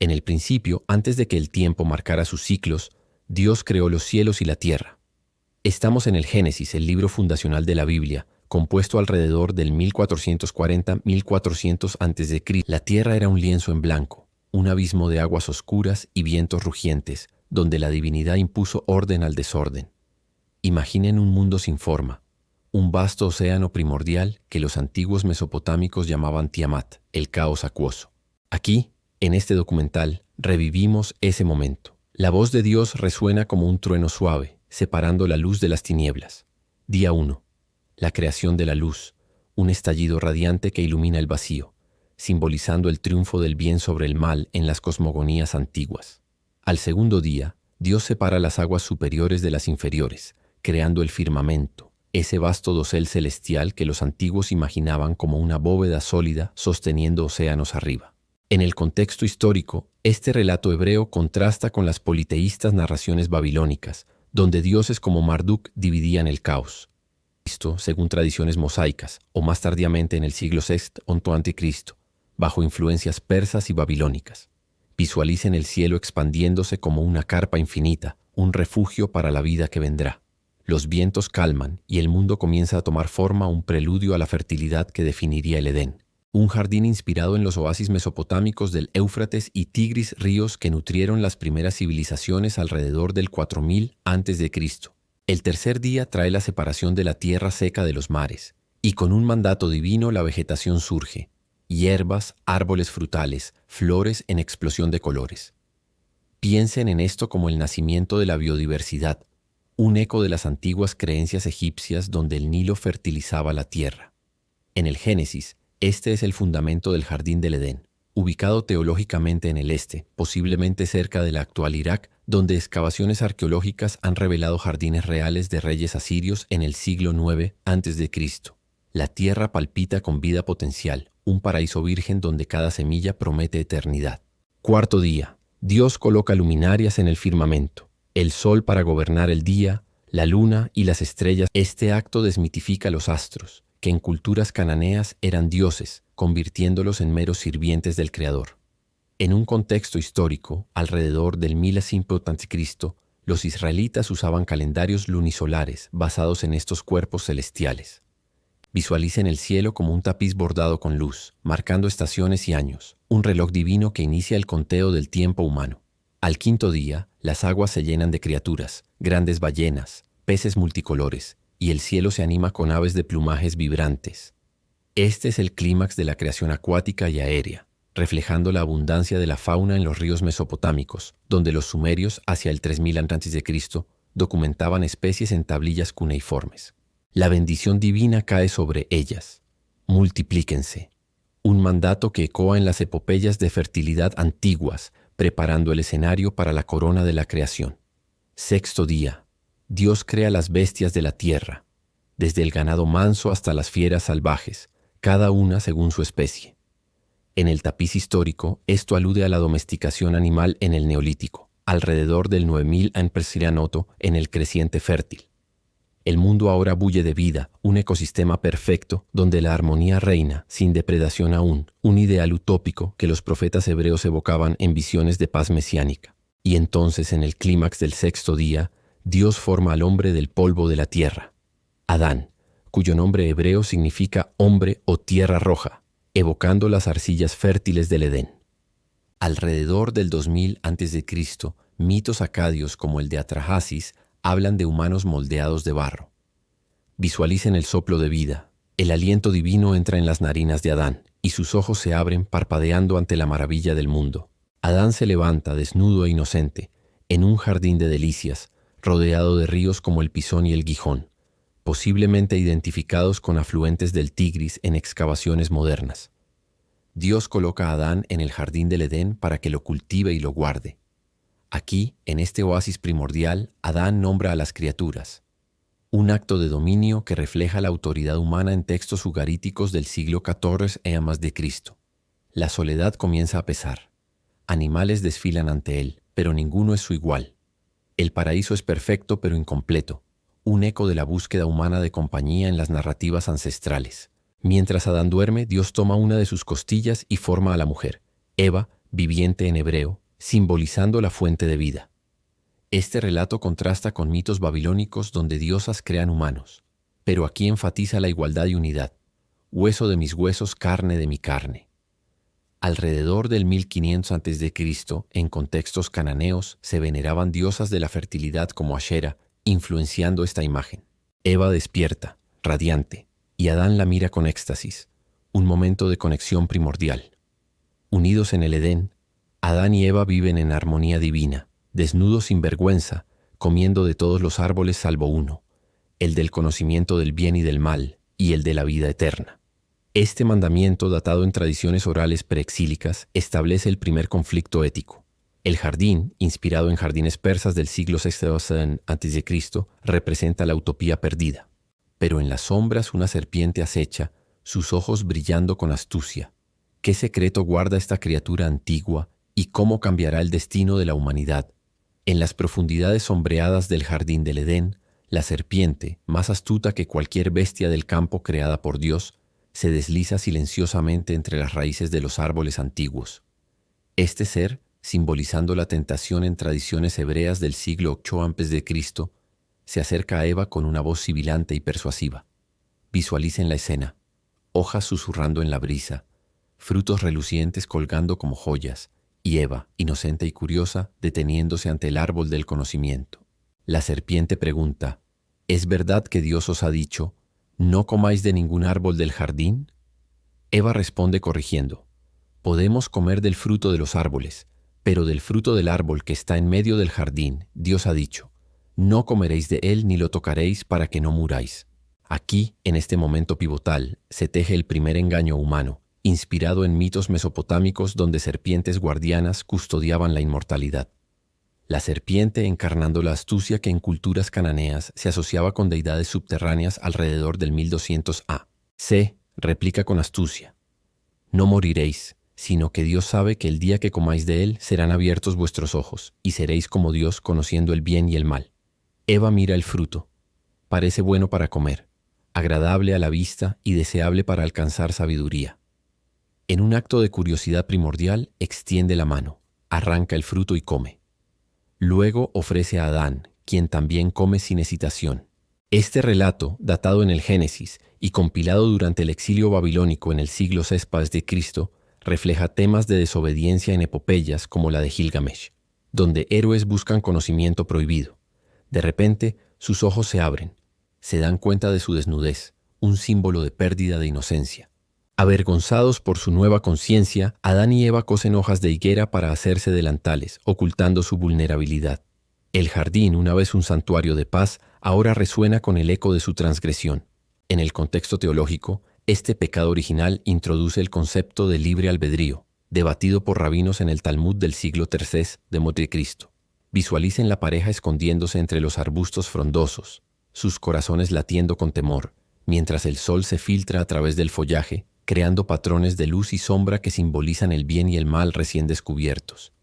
En el principio, antes de que el tiempo marcara sus ciclos, Dios creó los cielos y la tierra. Estamos en el Génesis, el libro fundacional de la Biblia, compuesto alrededor del 1440-1400 a.C. La tierra era un lienzo en blanco, un abismo de aguas oscuras y vientos rugientes, donde la divinidad impuso orden al desorden. Imaginen un mundo sin forma, un vasto océano primordial que los antiguos mesopotámicos llamaban Tiamat, el caos acuoso. Aquí, en este documental, revivimos ese momento. La voz de Dios resuena como un trueno suave, separando la luz de las tinieblas. Día 1. La creación de la luz, un estallido radiante que ilumina el vacío, simbolizando el triunfo del bien sobre el mal en las cosmogonías antiguas. Al segundo día, Dios separa las aguas superiores de las inferiores, creando el firmamento, ese vasto dosel celestial que los antiguos imaginaban como una bóveda sólida sosteniendo océanos arriba. En el contexto histórico, este relato hebreo contrasta con las politeístas narraciones babilónicas, donde dioses como Marduk dividían el caos. Cristo, según tradiciones mosaicas, o más tardíamente en el siglo VI a.C., bajo influencias persas y babilónicas. Visualicen el cielo expandiéndose como una carpa infinita, un refugio para la vida que vendrá. Los vientos calman y el mundo comienza a tomar forma, un preludio a la fertilidad que definiría el Edén. Un jardín inspirado en los oasis mesopotámicos del Éufrates y Tigris, ríos que nutrieron las primeras civilizaciones alrededor del 4000 a.C. El tercer día trae la separación de la tierra seca de los mares, y con un mandato divino la vegetación surge, hierbas, árboles frutales, flores en explosión de colores. Piensen en esto como el nacimiento de la biodiversidad, un eco de las antiguas creencias egipcias donde el Nilo fertilizaba la tierra. En el Génesis, este es el fundamento del Jardín del Edén, ubicado teológicamente en el este, posiblemente cerca del actual Irak, donde excavaciones arqueológicas han revelado jardines reales de reyes asirios en el siglo IX a.C. La tierra palpita con vida potencial, un paraíso virgen donde cada semilla promete eternidad. Cuarto día. Dios coloca luminarias en el firmamento, el sol para gobernar el día, la luna y las estrellas. Este acto desmitifica los astros, que en culturas cananeas eran dioses, convirtiéndolos en meros sirvientes del Creador. En un contexto histórico, alrededor del 1000 a.C., los israelitas usaban calendarios lunisolares basados en estos cuerpos celestiales. Visualicen el cielo como un tapiz bordado con luz, marcando estaciones y años, un reloj divino que inicia el conteo del tiempo humano. Al quinto día, las aguas se llenan de criaturas, grandes ballenas, peces multicolores, y el cielo se anima con aves de plumajes vibrantes. Este es el clímax de la creación acuática y aérea, reflejando la abundancia de la fauna en los ríos mesopotámicos, donde los sumerios, hacia el 3000 a.C., documentaban especies en tablillas cuneiformes. La bendición divina cae sobre ellas. Multiplíquense. Un mandato que ecoa en las epopeyas de fertilidad antiguas, preparando el escenario para la corona de la creación. Sexto día. Dios crea las bestias de la tierra, desde el ganado manso hasta las fieras salvajes, cada una según su especie. En el tapiz histórico, esto alude a la domesticación animal en el Neolítico, alrededor del 9000 a.C. en el creciente fértil. El mundo ahora bulle de vida, un ecosistema perfecto donde la armonía reina, sin depredación aún, un ideal utópico que los profetas hebreos evocaban en visiones de paz mesiánica. Y entonces, en el clímax del sexto día, Dios forma al hombre del polvo de la tierra, Adán, cuyo nombre hebreo significa hombre o tierra roja, evocando las arcillas fértiles del Edén. Alrededor del 2000 a.C., mitos acadios como el de Atrahasis hablan de humanos moldeados de barro. Visualicen el soplo de vida. El aliento divino entra en las narinas de Adán y sus ojos se abren parpadeando ante la maravilla del mundo. Adán se levanta desnudo e inocente, en un jardín de delicias, rodeado de ríos como el Pisón y el Gijón, posiblemente identificados con afluentes del Tigris en excavaciones modernas. Dios coloca a Adán en el jardín del Edén para que lo cultive y lo guarde. Aquí, en este oasis primordial, Adán nombra a las criaturas, un acto de dominio que refleja la autoridad humana en textos ugaríticos del siglo XIV a.C. La soledad comienza a pesar. Animales desfilan ante él, pero ninguno es su igual. El paraíso es perfecto pero incompleto, un eco de la búsqueda humana de compañía en las narrativas ancestrales. Mientras Adán duerme, Dios toma una de sus costillas y forma a la mujer, Eva, viviente en hebreo, simbolizando la fuente de vida. Este relato contrasta con mitos babilónicos donde diosas crean humanos, pero aquí enfatiza la igualdad y unidad. Hueso de mis huesos, carne de mi carne. Alrededor del 1500 a.C., en contextos cananeos, se veneraban diosas de la fertilidad como Ashera, influenciando esta imagen. Eva despierta, radiante, y Adán la mira con éxtasis, un momento de conexión primordial. Unidos en el Edén, Adán y Eva viven en armonía divina, desnudos sin vergüenza, comiendo de todos los árboles salvo uno, el del conocimiento del bien y del mal, y el de la vida eterna. Este mandamiento, datado en tradiciones orales preexílicas, establece el primer conflicto ético. El jardín, inspirado en jardines persas del siglo VI a.C., representa la utopía perdida. Pero en las sombras una serpiente acecha, sus ojos brillando con astucia. ¿Qué secreto guarda esta criatura antigua y cómo cambiará el destino de la humanidad? En las profundidades sombreadas del jardín del Edén, la serpiente, más astuta que cualquier bestia del campo creada por Dios, se desliza silenciosamente entre las raíces de los árboles antiguos. Este ser, simbolizando la tentación en tradiciones hebreas del siglo VIII a.C., se acerca a Eva con una voz sibilante y persuasiva. Visualicen la escena: hojas susurrando en la brisa, frutos relucientes colgando como joyas, y Eva, inocente y curiosa, deteniéndose ante el árbol del conocimiento. La serpiente pregunta: ¿es verdad que Dios os ha dicho, no comáis de ningún árbol del jardín? Eva responde corrigiendo: podemos comer del fruto de los árboles, pero del fruto del árbol que está en medio del jardín, Dios ha dicho, no comeréis de él ni lo tocaréis para que no muráis. Aquí, en este momento pivotal, se teje el primer engaño humano, inspirado en mitos mesopotámicos donde serpientes guardianas custodiaban la inmortalidad. La serpiente encarnando la astucia que en culturas cananeas se asociaba con deidades subterráneas alrededor del 1200 a.C., replica con astucia: no moriréis, sino que Dios sabe que el día que comáis de él serán abiertos vuestros ojos, y seréis como Dios conociendo el bien y el mal. Eva mira el fruto. Parece bueno para comer, agradable a la vista y deseable para alcanzar sabiduría. En un acto de curiosidad primordial, extiende la mano, arranca el fruto y come. Luego ofrece a Adán, quien también come sin hesitación. Este relato, datado en el Génesis y compilado durante el exilio babilónico en el siglo VI a.C., refleja temas de desobediencia en epopeyas como la de Gilgamesh, donde héroes buscan conocimiento prohibido. De repente, sus ojos se abren, se dan cuenta de su desnudez, un símbolo de pérdida de inocencia. Avergonzados por su nueva conciencia, Adán y Eva cosen hojas de higuera para hacerse delantales, ocultando su vulnerabilidad. El jardín, una vez un santuario de paz, ahora resuena con el eco de su transgresión. En el contexto teológico, este pecado original introduce el concepto de libre albedrío, debatido por rabinos en el Talmud del siglo III de Montecristo. Visualicen la pareja escondiéndose entre los arbustos frondosos, sus corazones latiendo con temor, mientras el sol se filtra a través del follaje, creando patrones de luz y sombra que simbolizan el bien y el mal recién descubiertos.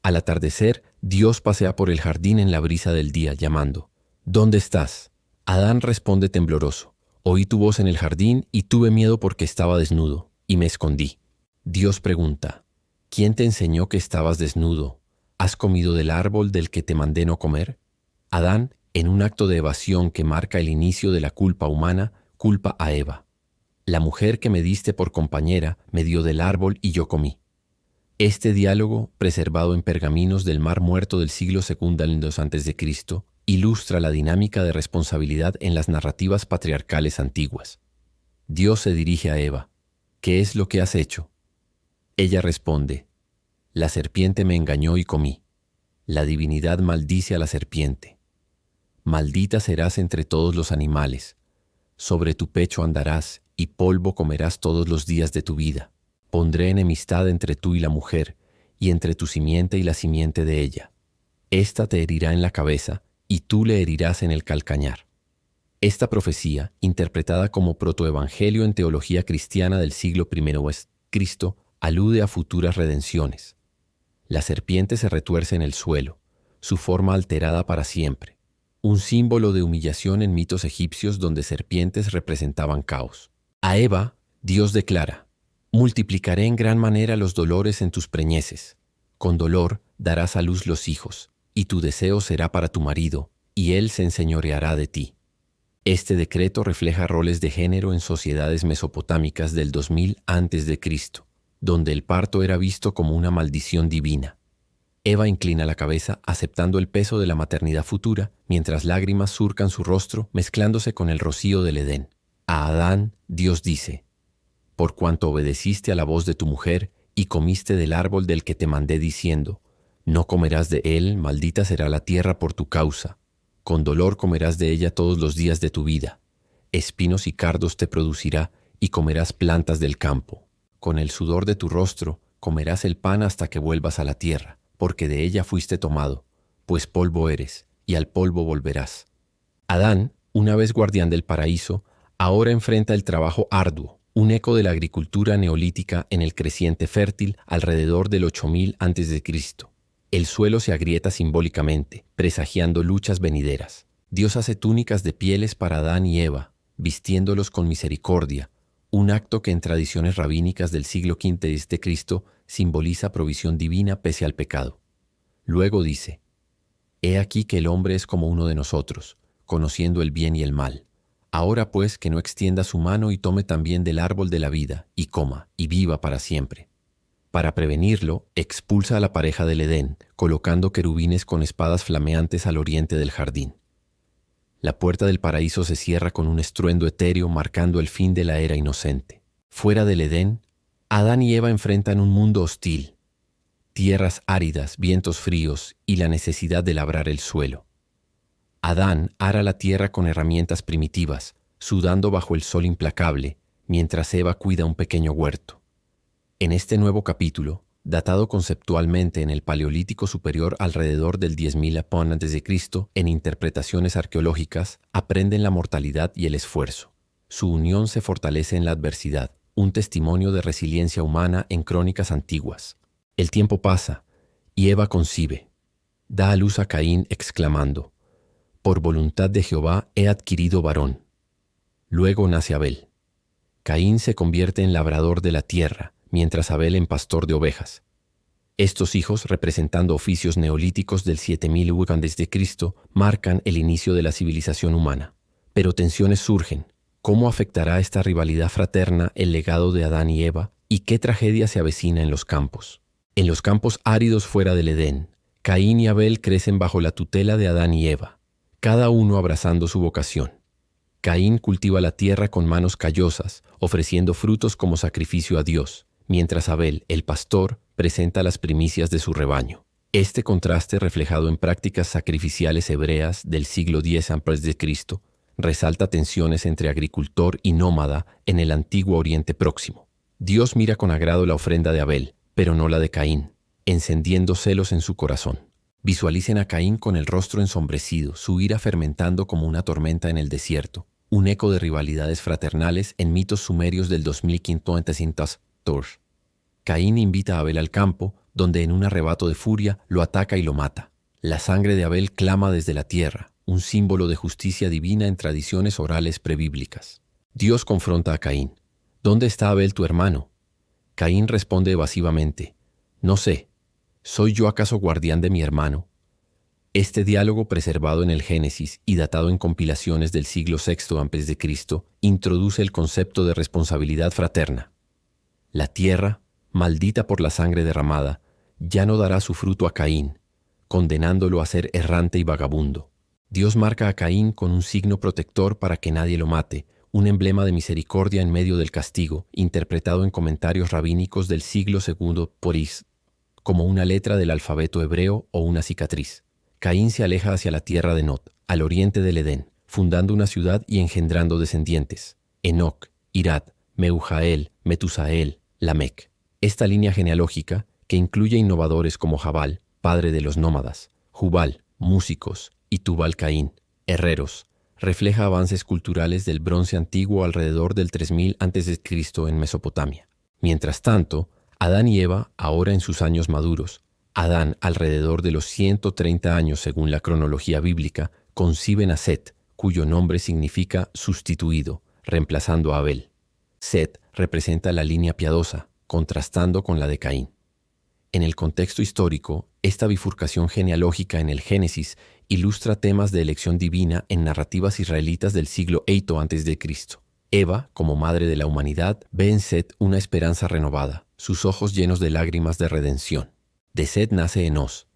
Al atardecer, Dios pasea por el jardín en la brisa del día, llamando: ¿dónde estás? Adán responde tembloroso: oí tu voz en el jardín y tuve miedo porque estaba desnudo, y me escondí. Dios pregunta: ¿quién te enseñó que estabas desnudo? ¿Has comido del árbol del que te mandé no comer? Adán, en un acto de evasión que marca el inicio de la culpa humana, culpa a Eva. La mujer que me diste por compañera me dio del árbol y yo comí. Este diálogo, preservado en pergaminos del Mar Muerto del siglo II a.C., ilustra la dinámica de responsabilidad en las narrativas patriarcales antiguas. Dios se dirige a Eva: ¿qué es lo que has hecho? Ella responde: la serpiente me engañó y comí. La divinidad maldice a la serpiente. Maldita serás entre todos los animales. Sobre tu pecho andarás y polvo comerás todos los días de tu vida. Pondré enemistad entre tú y la mujer, y entre tu simiente y la simiente de ella. Ésta te herirá en la cabeza, y tú le herirás en el calcañar. Esta profecía, interpretada como protoevangelio en teología cristiana del siglo I a.C., alude a futuras redenciones. La serpiente se retuerce en el suelo, su forma alterada para siempre, un símbolo de humillación en mitos egipcios donde serpientes representaban caos. A Eva, Dios declara: Multiplicaré en gran manera los dolores en tus preñeces. Con dolor darás a luz los hijos, y tu deseo será para tu marido, y él se enseñoreará de ti. Este decreto refleja roles de género en sociedades mesopotámicas del 2000 a.C., donde el parto era visto como una maldición divina. Eva inclina la cabeza aceptando el peso de la maternidad futura, mientras lágrimas surcan su rostro mezclándose con el rocío del Edén. A Adán, Dios dice: por cuanto obedeciste a la voz de tu mujer y comiste del árbol del que te mandé diciendo, no comerás de él, maldita será la tierra por tu causa. Con dolor comerás de ella todos los días de tu vida. Espinos y cardos te producirá y comerás plantas del campo. Con el sudor de tu rostro comerás el pan hasta que vuelvas a la tierra, porque de ella fuiste tomado, pues polvo eres, y al polvo volverás. Adán, una vez guardián del paraíso, ahora enfrenta el trabajo arduo, un eco de la agricultura neolítica en el creciente fértil alrededor del 8000 a.C. El suelo se agrieta simbólicamente, presagiando luchas venideras. Dios hace túnicas de pieles para Adán y Eva, vistiéndolos con misericordia, un acto que en tradiciones rabínicas del siglo V a.C. simboliza provisión divina pese al pecado. Luego dice: he aquí que el hombre es como uno de nosotros, conociendo el bien y el mal. Ahora pues que no extienda su mano y tome también del árbol de la vida, y coma, y viva para siempre. Para prevenirlo, expulsa a la pareja del Edén, colocando querubines con espadas flameantes al oriente del jardín. La puerta del paraíso se cierra con un estruendo etéreo marcando el fin de la era inocente. Fuera del Edén, Adán y Eva enfrentan un mundo hostil, tierras áridas, vientos fríos y la necesidad de labrar el suelo. Adán ara la tierra con herramientas primitivas, sudando bajo el sol implacable, mientras Eva cuida un pequeño huerto. En este nuevo capítulo, datado conceptualmente en el Paleolítico Superior alrededor del 10.000 a.C., en interpretaciones arqueológicas, aprenden la mortalidad y el esfuerzo. Su unión se fortalece en la adversidad, un testimonio de resiliencia humana en crónicas antiguas. El tiempo pasa, y Eva concibe. Da a luz a Caín exclamando: por voluntad de Jehová he adquirido varón. Luego nace Abel. Caín se convierte en labrador de la tierra, mientras Abel en pastor de ovejas. Estos hijos, representando oficios neolíticos del 7000 a.C., marcan el inicio de la civilización humana. Pero tensiones surgen. ¿Cómo afectará esta rivalidad fraterna el legado de Adán y Eva? ¿Y qué tragedia se avecina en los campos? En los campos áridos fuera del Edén, Caín y Abel crecen bajo la tutela de Adán y Eva, cada uno abrazando su vocación. Caín cultiva la tierra con manos callosas, ofreciendo frutos como sacrificio a Dios, mientras Abel, el pastor, presenta las primicias de su rebaño. Este contraste, reflejado en prácticas sacrificiales hebreas del siglo X a.C., resalta tensiones entre agricultor y nómada en el antiguo Oriente Próximo. Dios mira con agrado la ofrenda de Abel, pero no la de Caín, encendiendo celos en su corazón. Visualicen a Caín con el rostro ensombrecido, su ira fermentando como una tormenta en el desierto, un eco de rivalidades fraternales en mitos sumerios del 2500 a.C. Caín invita a Abel al campo, donde en un arrebato de furia lo ataca y lo mata. La sangre de Abel clama desde la tierra, un símbolo de justicia divina en tradiciones orales prebíblicas. Dios confronta a Caín: ¿dónde está Abel tu hermano? Caín responde evasivamente: no sé, ¿soy yo acaso guardián de mi hermano? Este diálogo, preservado en el Génesis y datado en compilaciones del siglo VI a.C., introduce el concepto de responsabilidad fraterna. La tierra, maldita por la sangre derramada, ya no dará su fruto a Caín, condenándolo a ser errante y vagabundo. Dios marca a Caín con un signo protector para que nadie lo mate, un emblema de misericordia en medio del castigo, interpretado en comentarios rabínicos del siglo II por Is, como una letra del alfabeto hebreo o una cicatriz. Caín se aleja hacia la tierra de Nod, al oriente del Edén, fundando una ciudad y engendrando descendientes: Enoc, Irad, Meujael, Metusael, Lamec. Esta línea genealógica, que incluye innovadores como Jabal, padre de los nómadas, Jubal, músicos, y Tubal-Caín, herreros, refleja avances culturales del Bronce Antiguo alrededor del 3000 a.C. en Mesopotamia. Mientras tanto, Adán y Eva, ahora en sus años maduros, Adán alrededor de los 130 años según la cronología bíblica, conciben a Set, cuyo nombre significa sustituido, reemplazando a Abel. Set representa la línea piadosa, contrastando con la de Caín. En el contexto histórico, esta bifurcación genealógica en el Génesis ilustra temas de elección divina en narrativas israelitas del siglo VIII a.C. Eva, como madre de la humanidad, ve en Set una esperanza renovada, sus ojos llenos de lágrimas de redención. De Set nace Enós,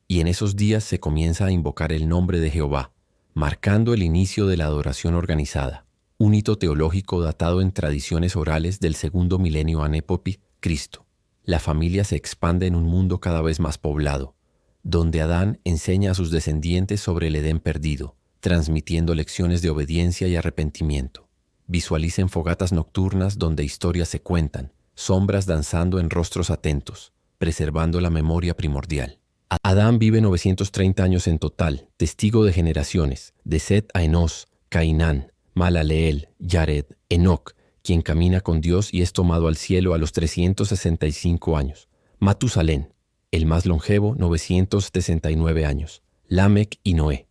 y en esos días se comienza a invocar el nombre de Jehová, marcando el inicio de la adoración organizada, un hito teológico datado en tradiciones orales del segundo milenio Anepopi, Cristo. La familia se expande en un mundo cada vez más poblado, donde Adán enseña a sus descendientes sobre el Edén perdido, transmitiendo lecciones de obediencia y arrepentimiento. Visualicen fogatas nocturnas donde historias se cuentan, sombras danzando en rostros atentos, preservando la memoria primordial. Adán vive 930 años en total, testigo de generaciones, de Set a Enós, Cainán, Malaleel, Yared, Enoc, quien camina con Dios y es tomado al cielo a los 365 años. Matusalén, el más longevo, 969 años. Lamec y Noé.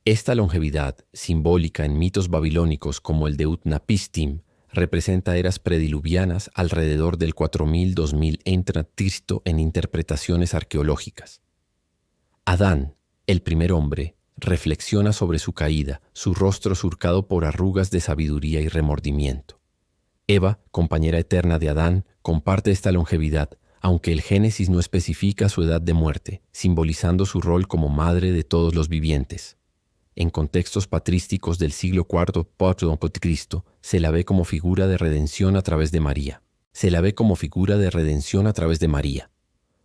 Esta longevidad, simbólica en mitos babilónicos como el de Utnapishtim, representa eras prediluvianas alrededor del 4000-2000 Cristo en interpretaciones arqueológicas. Adán, el primer hombre, reflexiona sobre su caída, su rostro surcado por arrugas de sabiduría y remordimiento. Eva, compañera eterna de Adán, comparte esta longevidad, aunque el Génesis no especifica su edad de muerte, simbolizando su rol como madre de todos los vivientes. En contextos patrísticos del siglo IV p.C., se la ve como figura de redención a través de María.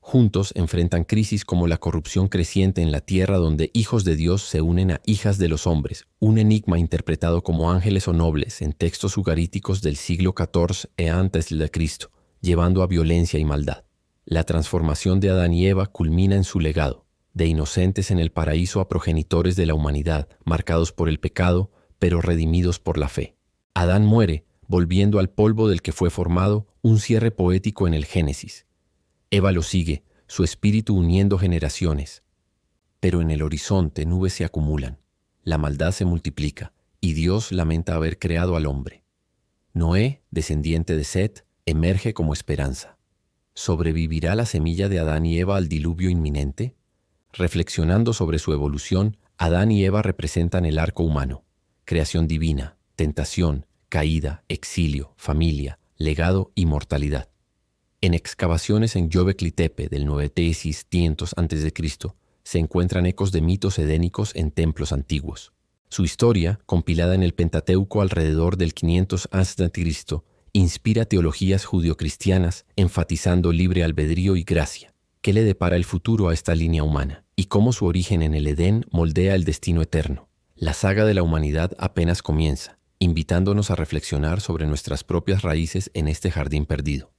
Juntos enfrentan crisis como la corrupción creciente en la tierra donde hijos de Dios se unen a hijas de los hombres, un enigma interpretado como ángeles o nobles en textos ugaríticos del siglo XIV a.C., llevando a violencia y maldad. La transformación de Adán y Eva culmina en su legado, de inocentes en el paraíso a progenitores de la humanidad, marcados por el pecado, pero redimidos por la fe. Adán muere, volviendo al polvo del que fue formado, un cierre poético en el Génesis. Eva lo sigue, su espíritu uniendo generaciones. Pero en el horizonte nubes se acumulan, la maldad se multiplica, y Dios lamenta haber creado al hombre. Noé, descendiente de Set, emerge como esperanza. ¿Sobrevivirá la semilla de Adán y Eva al diluvio inminente? Reflexionando sobre su evolución, Adán y Eva representan el arco humano, creación divina, tentación, caída, exilio, familia, legado y mortalidad. En excavaciones en Göbekli Tepe del 900 a.C. se encuentran ecos de mitos edénicos en templos antiguos. Su historia, compilada en el Pentateuco alrededor del 500 a.C., inspira teologías judio-cristianas enfatizando libre albedrío y gracia. ¿Qué le depara el futuro a esta línea humana? ¿Y cómo su origen en el Edén moldea el destino eterno? La saga de la humanidad apenas comienza, invitándonos a reflexionar sobre nuestras propias raíces en este jardín perdido.